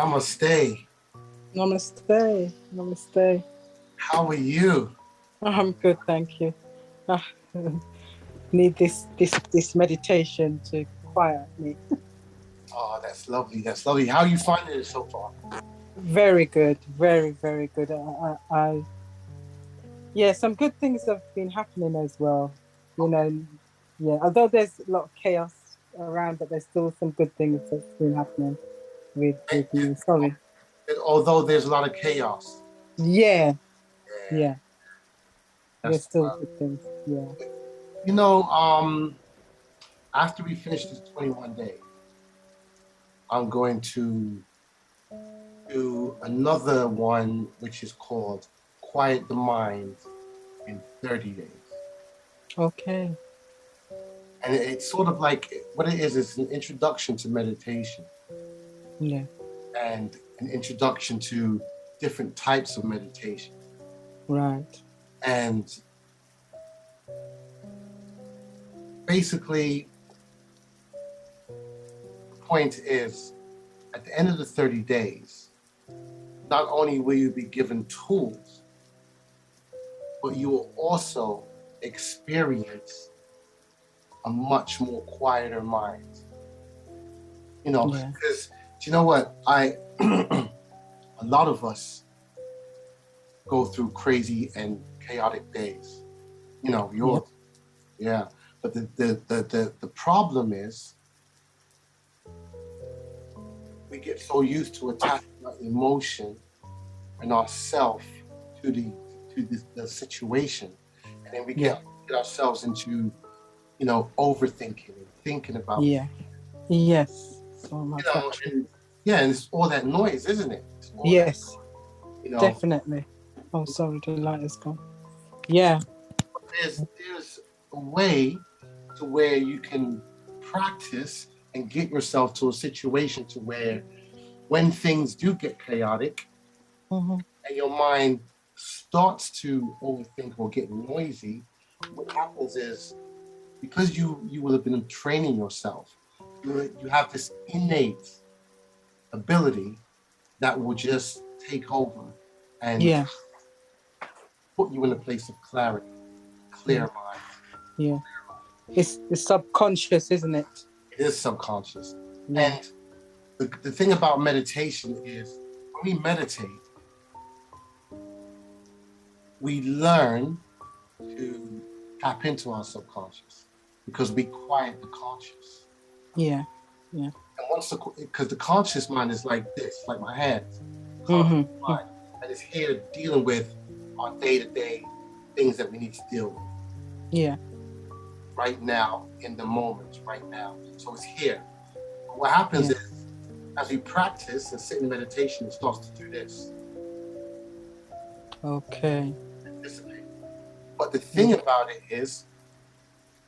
Namaste. Namaste. Namaste. How are you? I'm good, thank you. Ah, need this meditation to quiet me. Oh, that's lovely. That's lovely. How are you finding it so far? Very good. Very good. Yeah, some good things have been happening as well. You know, yeah. Although there's a lot of chaos around, but there's still some good things that's been happening with me. Sorry. Although there's a lot of chaos. Yeah, Yeah, yeah. There's that's still good things. Yeah. you know, um, after we finish this 21 days, I'm going to do another one which is called Quiet the Mind in 30 days. Okay. And it's sort of like what it is an introduction to meditation Yeah. and an introduction to different types of meditation. Right. And basically, the point is at the end of the 30 days, not only will you be given tools, but you will also experience a much more quieter mind. Yeah. Because do you know what? A lot of us go through crazy and chaotic days. We Yep. all, yeah. But the problem is we get so used to attaching our emotion and ourself to the situation, and then we Yeah. get ourselves into overthinking and thinking about Yeah. Yes. So much actually. and yeah, and it's all that noise, isn't it? It's all that Yes, you know. definitely. Oh, sorry, the light is gone. Yeah. There's a way to where you can practice and get yourself to a situation to where when things do get chaotic Hmm. and your mind starts to overthink or get noisy, what happens is because you will have been training yourself, you have this innate ability that will just take over and Yeah. put you in a place of clarity, clear Yeah. mind. Yeah. It's subconscious, isn't it? It is subconscious. Yeah. And the thing about meditation is when we meditate, we learn to tap into our subconscious because we quiet the conscious. Yeah. Yeah. And because the conscious mind is like this, like my hands, conscious Hmm. mind, and it's here dealing with our day-to-day things that we need to deal with Yeah. right now, in the moment, right now. So it's here. But what happens Yeah. is, as we practice and sit in meditation, it starts to do this. Okay. Dissipate. But the Yeah. thing about it is,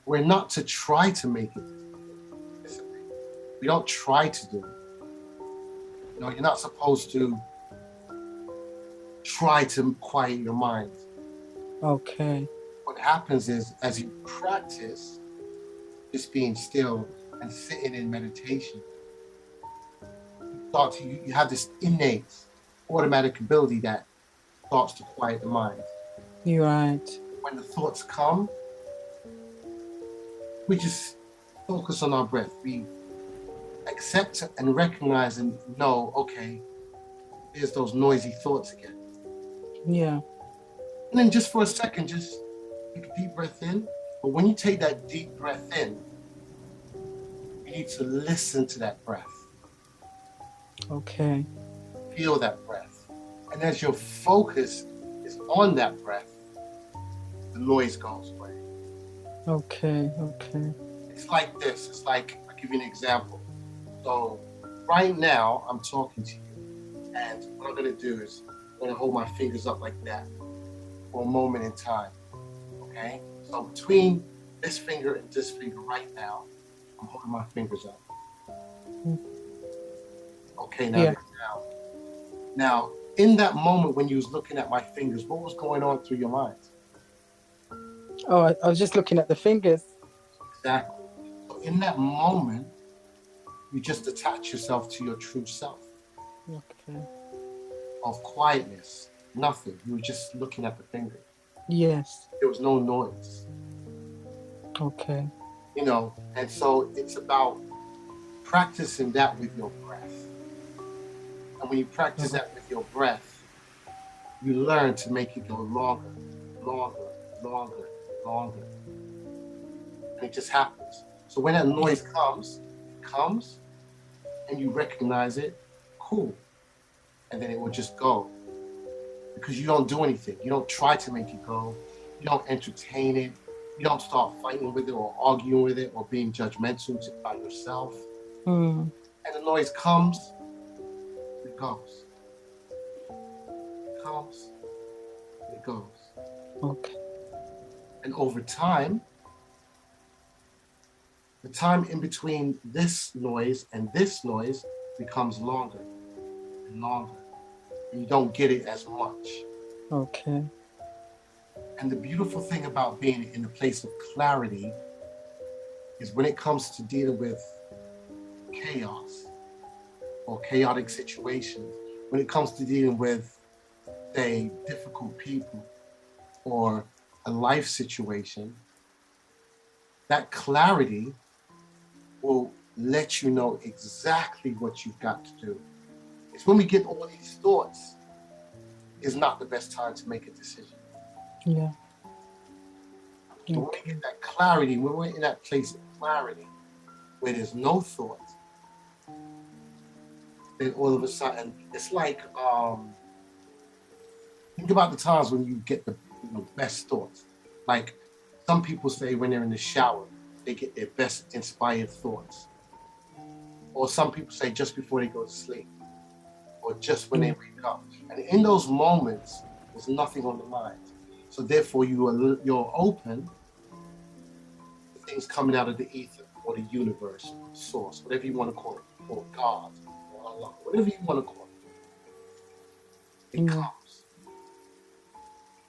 we're not to try to make it dissipate. We don't try to do it. You're not supposed to try to quiet your mind. Okay. What happens is, as you practice just being still and sitting in meditation, you have this innate, automatic ability that starts to quiet the mind. You're right. When the thoughts come, we just focus on our breath. We accept and recognize and know, okay, there's those noisy thoughts again. Yeah. And then just for a second, just take a deep breath in. But when you take that deep breath in, you need to listen to that breath, Okay. feel that breath. And as your focus is on that breath, the noise goes away. Okay. Okay. It's like this. It's like, I'll give you an example. So right now, I'm talking to you. And what I'm going to do is I'm going to hold my fingers up like that for a moment in time. Okay? So between this finger and this finger right now, I'm holding my fingers up. Okay, now, Yeah. now, in that moment when you was looking at my fingers, what was going on through your mind? Oh, I was just looking at the fingers. Exactly. So in that moment, you just attach yourself to your true self. Okay. of quietness. Nothing. You were just looking at the finger. Yes. There was no noise, Okay. and so it's about practicing that with your breath. And when you practice Oh, that with your breath, you learn to make it go longer, longer, longer, longer. And it just happens. So when that yeah. noise comes, it comes and you recognize it, cool. And then it will just go because you don't do anything. You don't try to make it go. You don't entertain it. You don't start fighting with it or arguing with it or being judgmental by yourself. Mm. And the noise comes, it goes. It comes, it goes. Okay. And over time, the time in between this noise and this noise becomes longer and longer. And you don't get it as much. Okay. And the beautiful thing about being in a place of clarity is when it comes to dealing with chaos or chaotic situations, when it comes to dealing with, say, difficult people or a life situation, that clarity will let you know exactly what you've got to do. It's when we get all these thoughts, is not the best time to make a decision. Yeah. But when we get Okay. that clarity, when we're in that place of clarity, where there's no thought, then all of a sudden, it's like, think about the times when you get the best thoughts. Like some people say when they're in the shower, they get their best inspired thoughts. Or some people say just before they go to sleep, or just when they Yeah. wake up. And in those moments, there's nothing on the mind. So therefore, you're open to things coming out of the ether or the universe or the source, whatever you want to call it, or God or Allah, whatever you want to call it. It Yeah. comes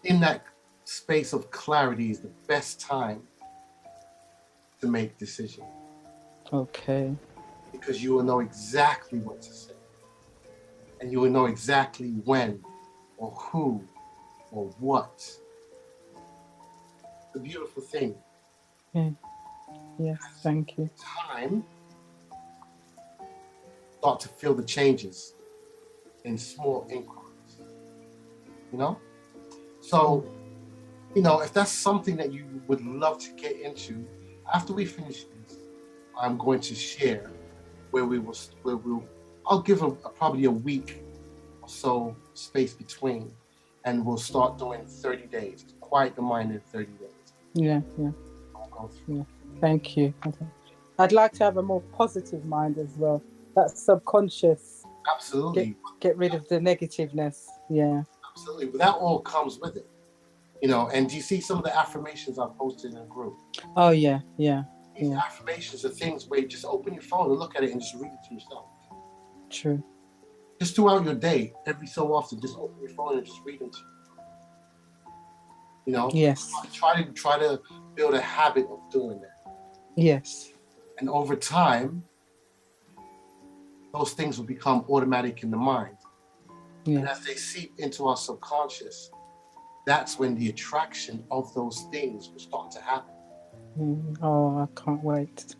in that space of clarity is the best time to make decisions Okay. because you will know exactly what to say and you will know exactly when or who or what. The beautiful thing, Yeah. Yes. Thank you. time, start to feel the changes in small increments, you know? Mm. So, if that's something that you would love to get into, after we finish this, I'm going to share where we'll, I'll give probably a week or so space between, and we'll start doing 30 days, to quiet the mind in 30 days. Yeah. Yeah. I'll go through. Yeah. Thank you. Okay. I'd like to have a more positive mind as well. That subconscious. Get Absolutely, get rid of the negativeness. Yeah. absolutely. But that all comes with it. And do you see some of the affirmations I've posted in the group? Oh yeah. Yeah. These Yeah. affirmations are things where you just open your phone and look at it and just read it to yourself. True. Just throughout your day, every so often, just open your phone and just read them to you. Yes. Try to build a habit of doing that. Yes. And over time, those things will become automatic in the mind. And Yeah. as they seep into our subconscious, that's when the attraction of those things will start to happen. Oh, I can't wait.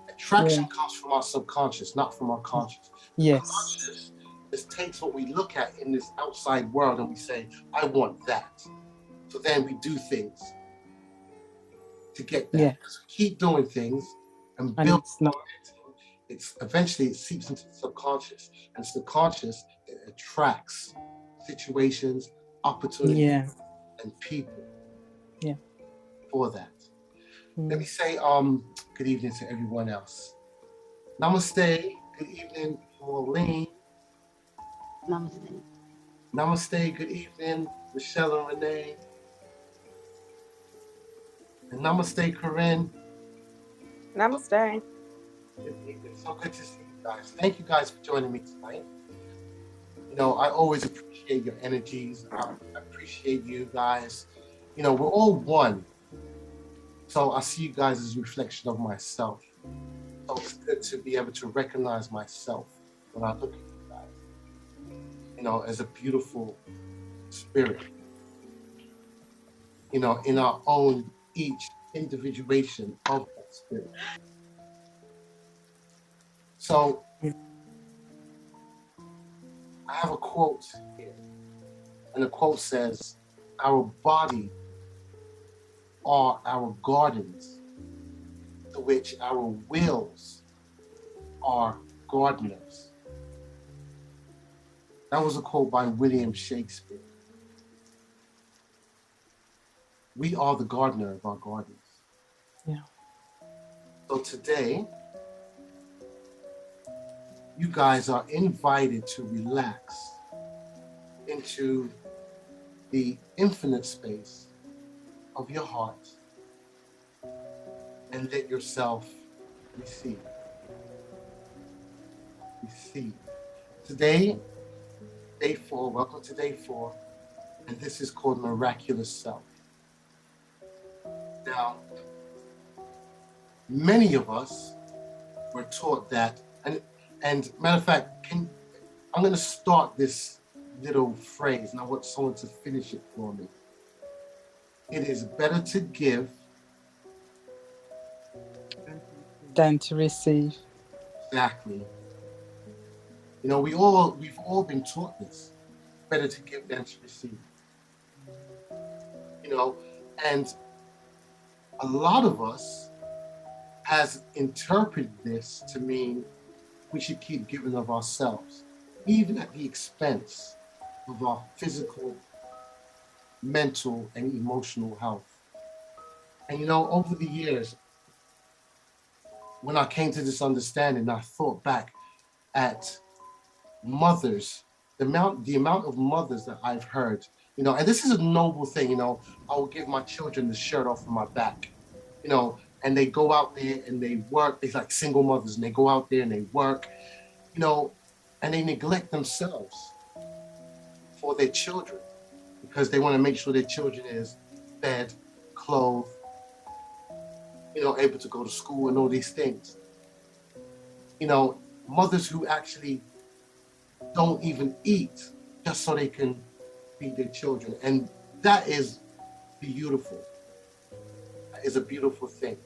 Attraction Yeah. comes from our subconscious, not from our conscious. The Yes. conscious just takes what we look at in this outside world and we say, I want that. So then we do things to get that. Yeah. Because we keep doing things and And build it's not. momentum. It's eventually it seeps into the subconscious, and subconscious it attracts situations, opportunities, Yeah. and people Yeah. for that. Let me Mm. say good evening to everyone else. Namaste. Good evening, Pauline. Namaste. Namaste. Good evening, Michelle and Renee. And namaste, Corinne. Namaste. Good evening. So good to see you guys. Thank you guys for joining me tonight. I always appreciate your energies. I appreciate you guys. We're all one. So I see you guys as a reflection of myself. So it's good to be able to recognize myself when I look at you guys, as a beautiful spirit, in our own each individuation of that spirit. So I have a quote here, and the quote says, "Our body are our gardens, to which our wills are gardeners." That was a quote by William Shakespeare. We are the gardener of our gardens. Yeah. So today, you guys are invited to relax into the infinite space of your heart and let yourself receive. Receive. Today, day 4, welcome to day 4, and this is called Miraculous Self. Now, many of us were taught that, and matter of fact, I'm going to start this little phrase, and I want someone to finish it for me. It is better to give Than to receive. exactly. We've all been taught this. Better to give than to receive. And a lot of us has interpreted this to mean we should keep giving of ourselves, even at the expense of our physical, mental, and emotional health. And over the years, when I came to this understanding, I thought back at mothers, the amount of mothers that I've heard, and this is a noble thing, I will give my children the shirt off of my back, and they go out there and they work. They're like single mothers, and they go out there and they work, and they neglect themselves for their children because they want to make sure their children is fed, clothed, able to go to school and all these things. Mothers who actually don't even eat just so they can feed their children. And that is beautiful. That is a beautiful thing.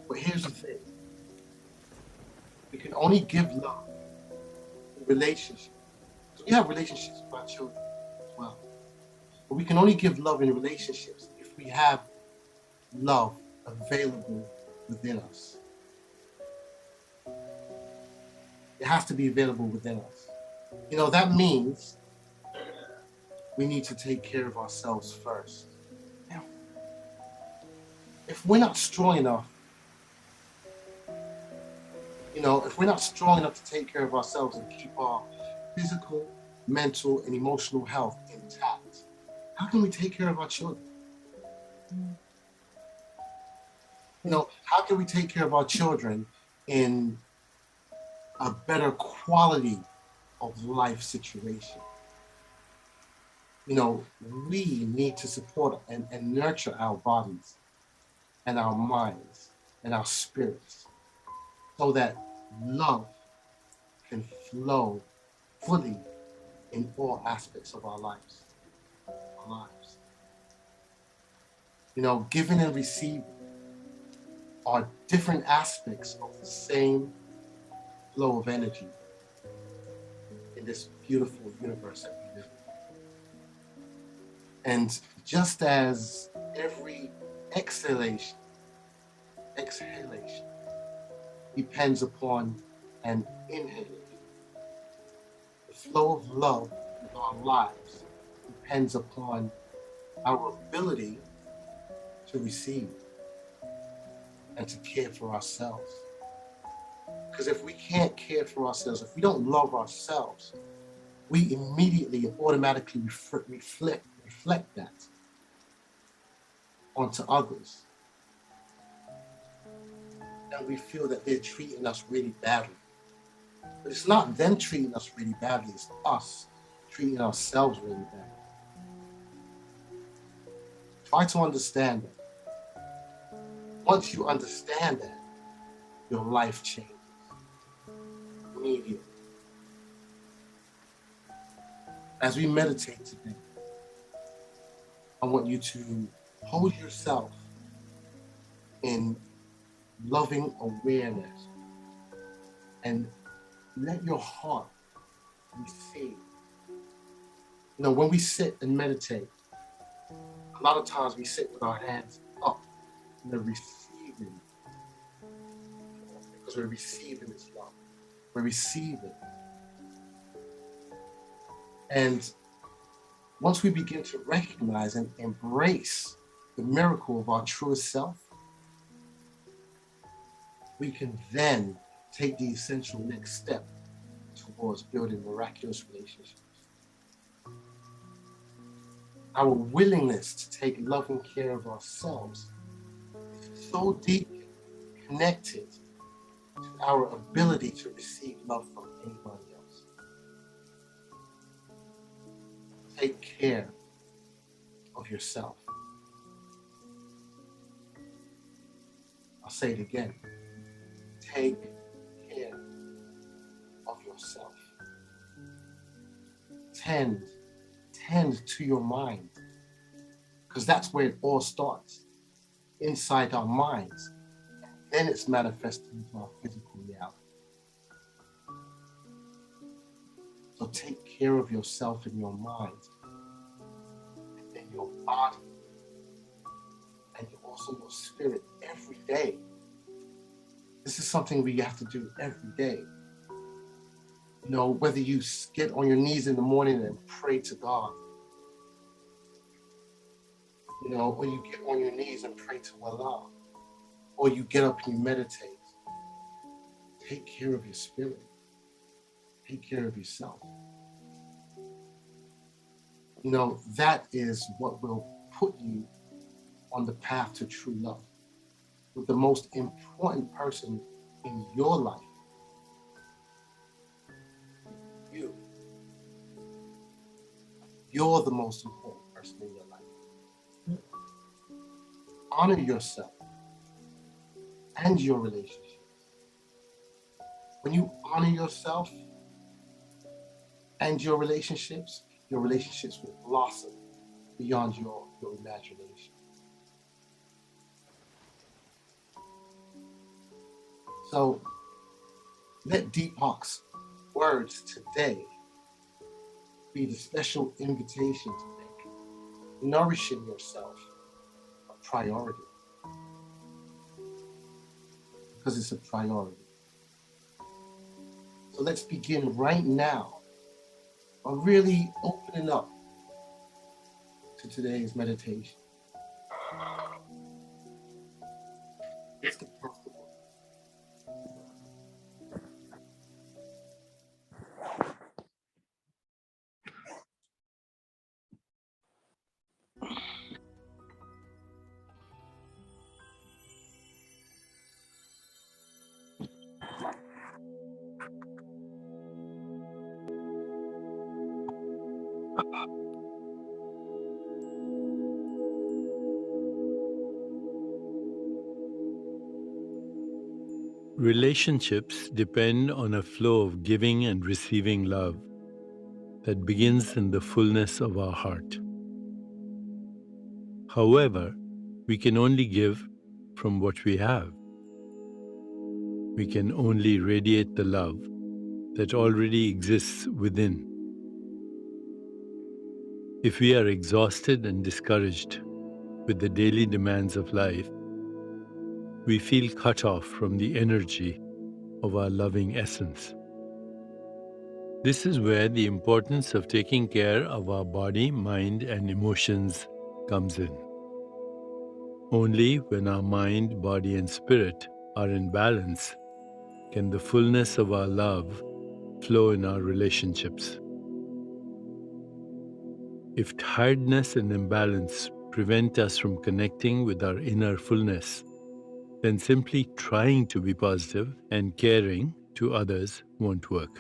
But here's the thing. We can only give love in relationships. So we have relationships with our children as well. But we can only give love in relationships if we have love available within us. It has to be available within us. That means we need to take care of ourselves first. Yeah. If we're not strong enough, if we're not strong enough to take care of ourselves and keep our physical, mental, and emotional health intact, how can we take care of our children? How can we take care of our children in a better quality of life situation? We need to support and nurture our bodies and our minds and our spirits so that love can flow fully in all aspects of our lives. Giving and receiving are different aspects of the same flow of energy in this beautiful universe that we live in. And just as every exhalation depends upon an inhalation, the flow of love in our lives depends upon our ability to receive and to care for ourselves. Because if we can't care for ourselves, if we don't love ourselves, we immediately and automatically reflect that onto others. And we feel that they're treating us really badly. But it's not them treating us really badly, it's us treating ourselves really badly. Try to understand that. Once you understand that, your life changes. immediately. As we meditate today, I want you to hold yourself in loving awareness and let your heart receive. You know, when we sit and meditate, a lot of times we sit with our hands up in the receiving, because we're receiving this love. We're receiving. And once we begin to recognize and embrace the miracle of our truest self, we can then take the essential next step towards building miraculous relationships. Our willingness to take loving care of ourselves is so deeply connected to our ability to receive love from anybody else. Take care of yourself. I'll say it again. Take care of yourself. Tend to your mind, because that's where it all starts, inside our minds, and then it's manifested into our physical reality. So take care of yourself in your mind, and then your body, and also your spirit every day. This is something we have to do every day. You know, whether you get on your knees in the morning and pray to God, you know, or you get on your knees and pray to Allah, or you get up and you meditate. Take care of your spirit. Take care of yourself. You know, that is what will put you on the path to true love with the most important person in your life. You. You're the most important person in your life. Honor yourself and your relationships. When you honor yourself and your relationships will blossom beyond your imagination. So let Deepak's words today be the special invitation to make nourishing yourself a priority. Because it's a priority. So let's begin right now on really opening up to today's meditation. Let's get comfortable. Relationships depend on a flow of giving and receiving love that begins in the fullness of our heart. However, we can only give from what we have. We can only radiate the love that already exists within. If we are exhausted and discouraged with the daily demands of life, we feel cut off from the energy of our loving essence. This is where the importance of taking care of our body, mind, and emotions comes in. Only when our mind, body, and spirit are in balance can the fullness of our love flow in our relationships. If tiredness and imbalance prevent us from connecting with our inner fullness, then simply trying to be positive and caring to others won't work.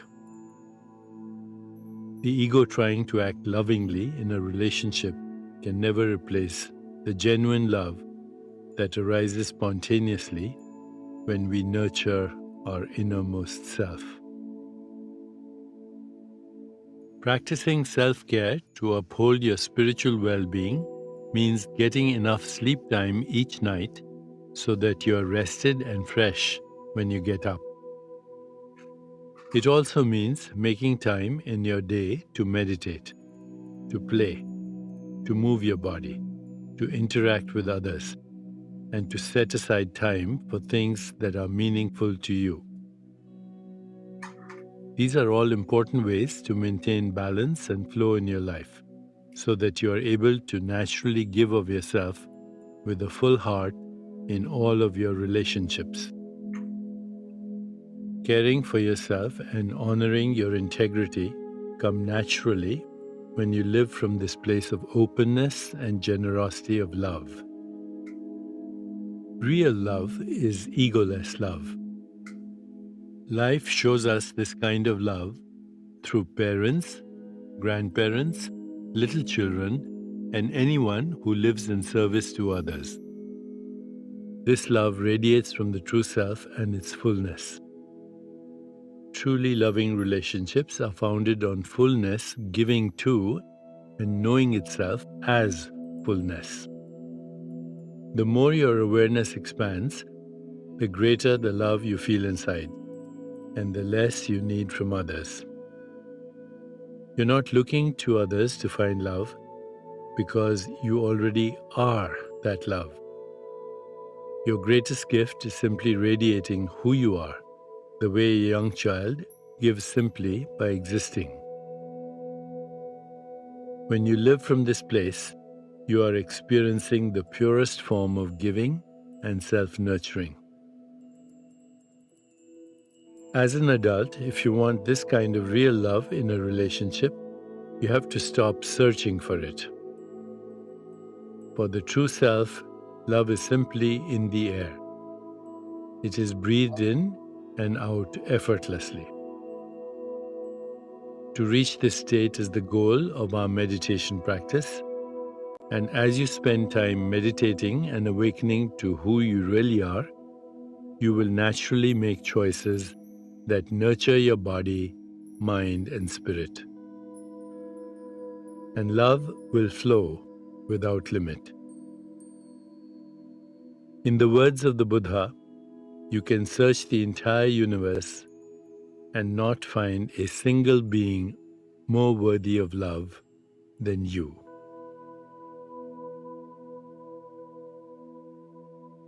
The ego trying to act lovingly in a relationship can never replace the genuine love that arises spontaneously when we nurture our innermost self. Practicing self-care to uphold your spiritual well-being means getting enough sleep time each night so that you are rested and fresh when you get up. It also means making time in your day to meditate, to play, to move your body, to interact with others, and to set aside time for things that are meaningful to you. These are all important ways to maintain balance and flow in your life, so that you are able to naturally give of yourself with a full heart in all of your relationships. Caring for yourself and honoring your integrity come naturally when you live from this place of openness and generosity of love. Real love is egoless love. Life shows us this kind of love through parents, grandparents, little children, and anyone who lives in service to others. This love radiates from the true self and its fullness. Truly loving relationships are founded on fullness, giving to and knowing itself as fullness. The more your awareness expands, the greater the love you feel inside, and the less you need from others. You're not looking to others to find love because you already are that love. Your greatest gift is simply radiating who you are, the way a young child gives simply by existing. When you live from this place, you are experiencing the purest form of giving and self-nurturing. As an adult, if you want this kind of real love in a relationship, you have to stop searching for it. For the true self, love is simply in the air. It is breathed in and out effortlessly. To reach this state is the goal of our meditation practice. And as you spend time meditating and awakening to who you really are, you will naturally make choices that nurture your body, mind, and spirit. And love will flow without limit. In the words of the Buddha, you can search the entire universe and not find a single being more worthy of love than you.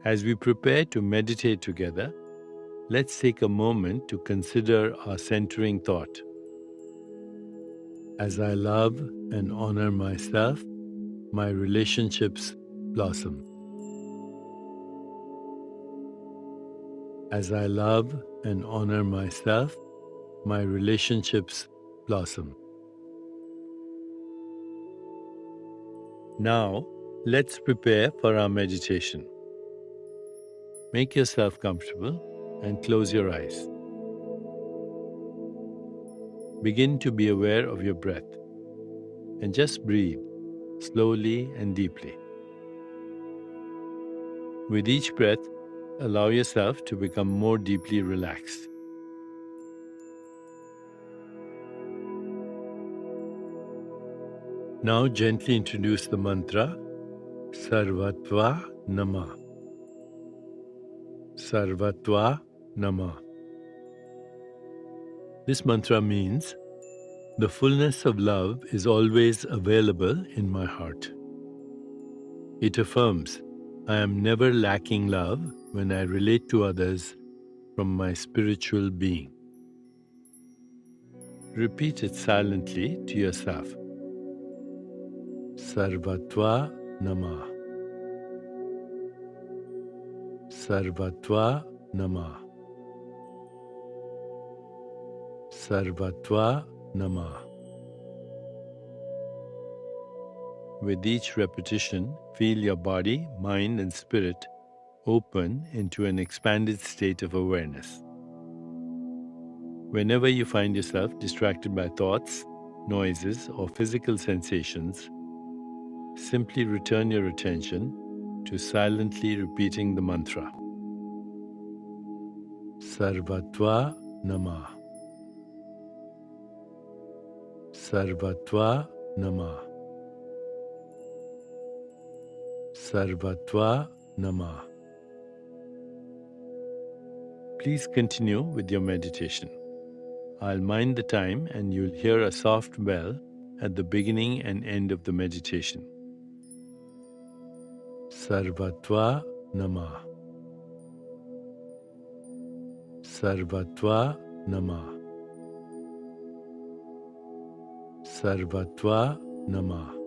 As we prepare to meditate together, let's take a moment to consider our centering thought. As I love and honor myself, my relationships blossom. As I love and honor myself, my relationships blossom. Now, let's prepare for our meditation. Make yourself comfortable and close your eyes. Begin to be aware of your breath and just breathe slowly and deeply. With each breath, allow yourself to become more deeply relaxed. Now gently introduce the mantra Sarvatva Nama. Sarvatva Nama. This mantra means the fullness of love is always available in my heart. It affirms I am never lacking love when I relate to others from my spiritual being. Repeat it silently to yourself. Sarvatva Nama. Sarvatva Nama. Sarvatva Nama. With each repetition, feel your body, mind, and spirit open into an expanded state of awareness. Whenever you find yourself distracted by thoughts, noises, or physical sensations, simply return your attention to silently repeating the mantra. Sarvatva Nama. Sarvatva Nama. Sarvatva Nama. Please continue with your meditation. I'll mind the time and you'll hear a soft bell at the beginning and end of the meditation. Sarvatva Nama. Sarvatva Nama. Sarvatva Nama.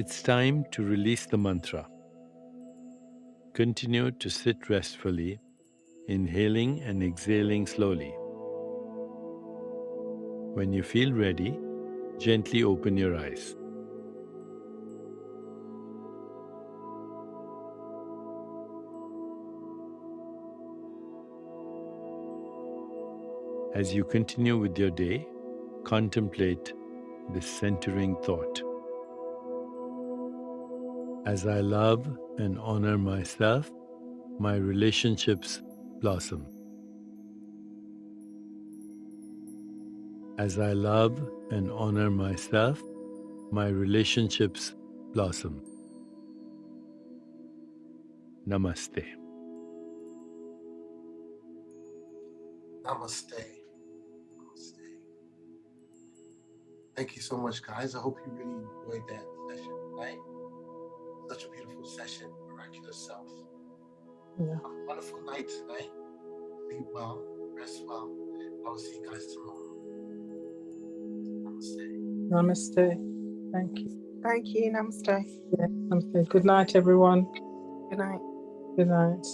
It's time to release the mantra. Continue to sit restfully, inhaling and exhaling slowly. When you feel ready, gently open your eyes. As you continue with your day, contemplate this centering thought. As I love and honor myself, my relationships blossom. As I love and honor myself, my relationships blossom. Namaste. Namaste. Namaste. Thank you so much, guys. I hope you really enjoyed that session tonight. Such a beautiful session, Miraculous Self. Yeah. Have a wonderful night tonight. Sleep well, rest well. I will see you guys tomorrow. Namaste. Namaste. Thank you. Thank you. Namaste. Yeah, namaste. Good night, everyone. Good night. Good night.